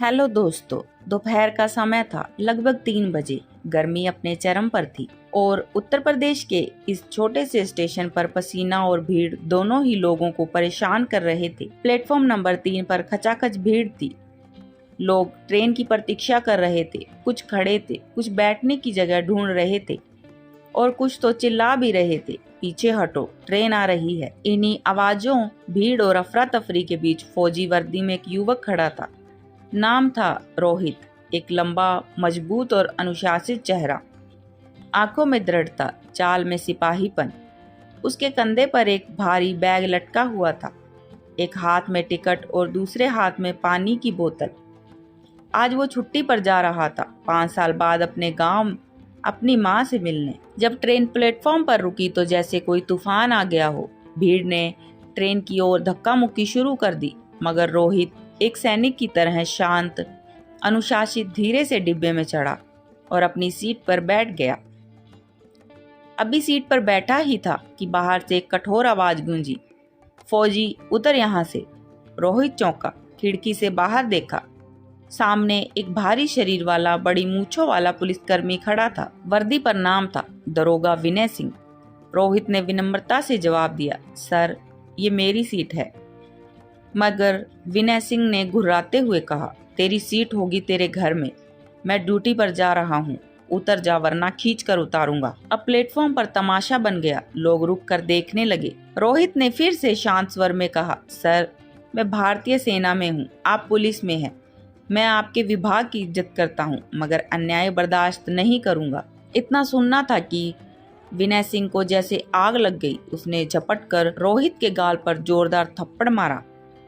Hello दोस्तों। दोपहर का समय था, लगभग 3 बजे। गर्मी अपने चरम पर थी और उत्तर प्रदेश के इस छोटे से स्टेशन पर पसीना और भीड़ दोनों ही लोगों को परेशान कर रहे थे। प्लेटफॉर्म नंबर 3 पर खचाखच भीड़ थी। लोग ट्रेन की प्रतीक्षा कर रहे थे, कुछ खड़े थे, कुछ बैठने की जगह ढूंढ रहे थे और कुछ तो चिल्ला भी रहे थे, पीछे हटो, ट्रेन आ रही है। इन्हीं आवाजों, भीड़ और अफरा तफरी के बीच फौजी वर्दी में एक युवक खड़ा था। नाम था रोहित। एक लंबा, मजबूत और अनुशासित चेहरा, आंखों में दृढ़ता, चाल में सिपाहीपन। उसके कंधे पर एक भारी बैग लटका हुआ था, एक हाथ में टिकट और दूसरे हाथ में पानी की बोतल। आज वो छुट्टी पर जा रहा था, 5 साल बाद अपने गांव, अपनी माँ से मिलने। जब ट्रेन प्लेटफॉर्म पर रुकी तो जैसे कोई तूफान आ गया हो। भीड़ ने ट्रेन की ओर धक्का मुक्की शुरू कर दी, मगर रोहित एक सैनिक की तरह शांत, अनुशासित धीरे से डिब्बे में चढ़ा और अपनी सीट पर बैठ गया। अभी सीट पर बैठा ही था कि बाहर से एक कठोर आवाज गूंजी, फौजी उतर यहाँ से। रोहित चौंका, खिड़की से बाहर देखा। सामने एक भारी शरीर वाला, बड़ी मूंछों वाला पुलिसकर्मी खड़ा था। वर्दी पर नाम था दरोगा विनय सिंह। रोहित ने विनम्रता से जवाब दिया, सर, ये मेरी सीट है। मगर विनय सिंह ने घुर्राते हुए कहा, तेरी सीट होगी तेरे घर में। मैं ड्यूटी पर जा रहा हूँ, उतर जा वरना खींच कर उतारूंगा। अब प्लेटफॉर्म पर तमाशा बन गया। लोग रुक कर देखने लगे। रोहित ने फिर से शांत स्वर में कहा, सर, मैं भारतीय सेना में हूँ, आप पुलिस में हैं। मैं आपके विभाग की इज्जत करता हूँ, मगर अन्याय बर्दाश्त नहीं करूंगा। इतना सुनना था कि विनय सिंह को जैसे आग लग गई। उसने झपट कर रोहित के गाल पर जोरदार थप्पड़ मारा।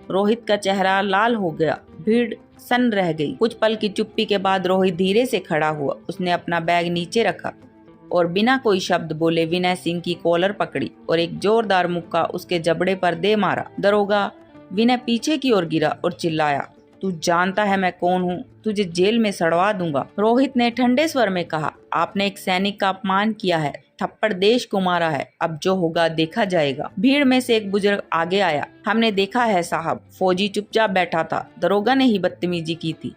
रोहित का चेहरा लाल हो गया, भीड़ सन्न रह गई। कुछ पल की चुप्पी के बाद रोहित धीरे से खड़ा हुआ। उसने अपना बैग नीचे रखा और बिना कोई शब्द बोले विनय सिंह की कॉलर पकड़ी और एक जोरदार मुक्का उसके जबड़े पर दे मारा। दरोगा विनय पीछे की ओर गिरा और चिल्लाया, तू जानता है मैं कौन हूँ? तुझे जेल में सड़वा दूंगा। रोहित ने ठंडे स्वर में कहा, आपने एक सैनिक का अपमान किया है, थप्पड़ देश को मारा है, अब जो होगा देखा जाएगा। भीड़ में से एक बुजुर्ग आगे आया, हमने देखा है साहब। फौजी चुपचाप बैठा था, दरोगा ने ही बदतमीजी की थी।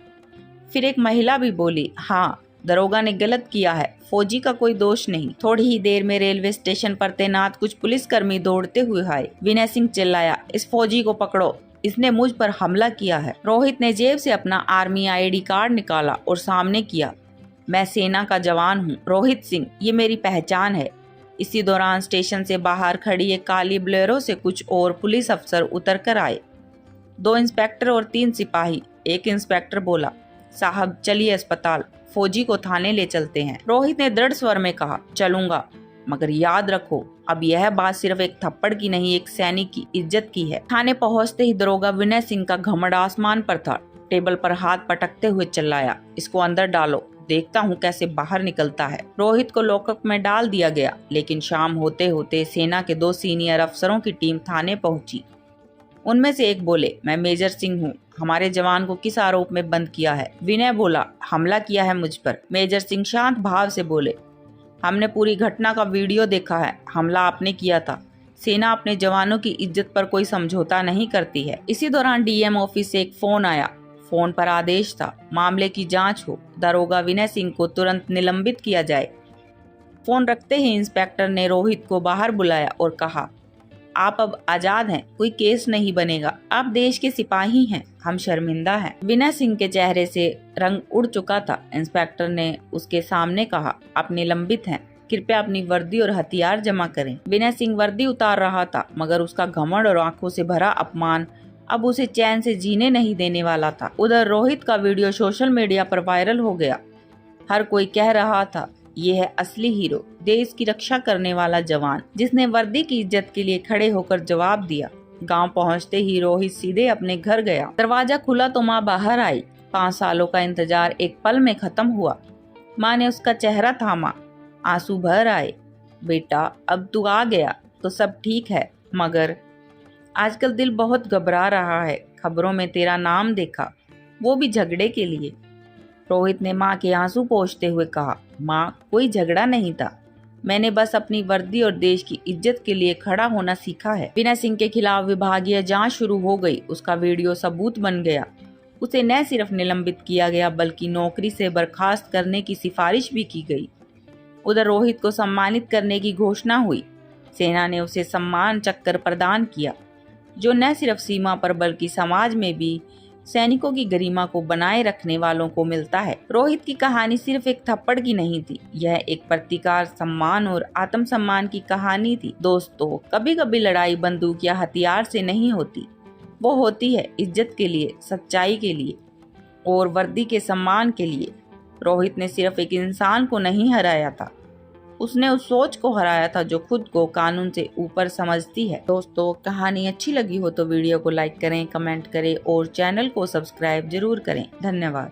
फिर एक महिला भी बोली, हाँ, दरोगा ने गलत किया है, फौजी का कोई दोष नहीं। थोड़ी ही देर में रेलवे स्टेशन पर तैनात कुछ पुलिसकर्मी दौड़ते हुए आए। विनय सिंह चिल्लाया, इस फौजी को पकड़ो, इसने मुझ पर हमला किया है। रोहित ने जेब से अपना आर्मी आईडी कार्ड निकाला और सामने किया, मैं सेना का जवान हूँ, रोहित सिंह, ये मेरी पहचान है। इसी दौरान स्टेशन से बाहर खड़ी एक काली बोलेरो से कुछ और पुलिस अफसर उतर कर आए, 2 इंस्पेक्टर और 3 सिपाही। एक इंस्पेक्टर बोला, साहब चलिए अस्पताल, फौजी को थाने ले चलते हैं। रोहित ने दृढ़ स्वर में कहा, चलूंगा, मगर याद रखो, अब यह बात सिर्फ एक थप्पड़ की नहीं, एक सैनिक की इज्जत की है। थाने पहुंचते ही दरोगा विनय सिंह का घमंड आसमान पर था। टेबल पर हाथ पटकते हुए चिल्लाया, इसको अंदर डालो, देखता हूँ कैसे बाहर निकलता है। रोहित को लॉकअप में डाल दिया गया, लेकिन शाम होते होते सेना के 2 सीनियर अफसरों की टीम थाने पहुंची। उनमें से एक बोले, मैं मेजर सिंह हूँ, हमारे जवान को किस आरोप में बंद किया है? विनय बोला, हमला किया है मुझ पर। मेजर सिंह शांत भाव से बोले, हमने पूरी घटना का वीडियो देखा है, हमला आपने किया था। सेना अपने जवानों की इज्जत पर कोई समझौता नहीं करती है। इसी दौरान डीएम ऑफिस से एक फोन आया। फोन पर आदेश था, मामले की जांच हो, दरोगा विनय सिंह को तुरंत निलंबित किया जाए। फोन रखते ही इंस्पेक्टर ने रोहित को बाहर बुलाया और कहा, आप अब आजाद हैं, कोई केस नहीं बनेगा, आप देश के सिपाही हैं, हम शर्मिंदा हैं। विनय सिंह के चेहरे से रंग उड़ चुका था। इंस्पेक्टर ने उसके सामने कहा, आप निलंबित हैं, कृपया अपनी वर्दी और हथियार जमा करें। विनय सिंह वर्दी उतार रहा था, मगर उसका घमंड और आंखों से भरा अपमान अब उसे चैन से जीने नहीं देने वाला था। उधर रोहित का वीडियो सोशल मीडिया पर वायरल हो गया। हर कोई कह रहा था, ये है असली हीरो, देश की रक्षा करने वाला जवान, जिसने वर्दी की इज्जत के लिए खड़े होकर जवाब दिया। गांव पहुंचते ही रोहित सीधे अपने घर गया। दरवाजा खुला तो माँ बाहर आई। 5 सालों का इंतजार एक पल में खत्म हुआ। माँ ने उसका चेहरा थामा, आंसू भर आए। बेटा, अब तू आ गया तो सब ठीक है, मगर आजकल दिल बहुत घबरा रहा है। खबरों में तेरा नाम देखा, वो भी झगड़े के लिए। रोहित ने माँ के आंसू पोंछते हुए कहा, माँ, कोई झगड़ा नहीं था, मैंने बस अपनी वर्दी और देश की इज्जत के लिए खड़ा होना सीखा है। विनय सिंह के खिलाफ विभागीय जांच शुरू हो गई। उसका वीडियो सबूत बन गया। उसे न सिर्फ निलंबित किया गया बल्कि नौकरी से बर्खास्त करने की सिफारिश भी की गई। उधर रोहित को सम्मानित करने की घोषणा हुई। सेना ने उसे सम्मान चक्र प्रदान किया, जो न सिर्फ सीमा पर बल्कि समाज में भी सैनिकों की गरिमा को बनाए रखने वालों को मिलता है। रोहित की कहानी सिर्फ एक थप्पड़ की नहीं थी, यह एक प्रतिकार, सम्मान और आत्मसम्मान की कहानी थी। दोस्तों, कभी कभी लड़ाई बंदूक या हथियार से नहीं होती, वो होती है इज्जत के लिए, सच्चाई के लिए और वर्दी के सम्मान के लिए। रोहित ने सिर्फ एक इंसान को नहीं हराया था, उसने उस सोच को हराया था जो खुद को कानून से ऊपर समझती है। दोस्तों, कहानी अच्छी लगी हो तो वीडियो को लाइक करें, कमेंट करें और चैनल को सब्सक्राइब जरूर करें। धन्यवाद।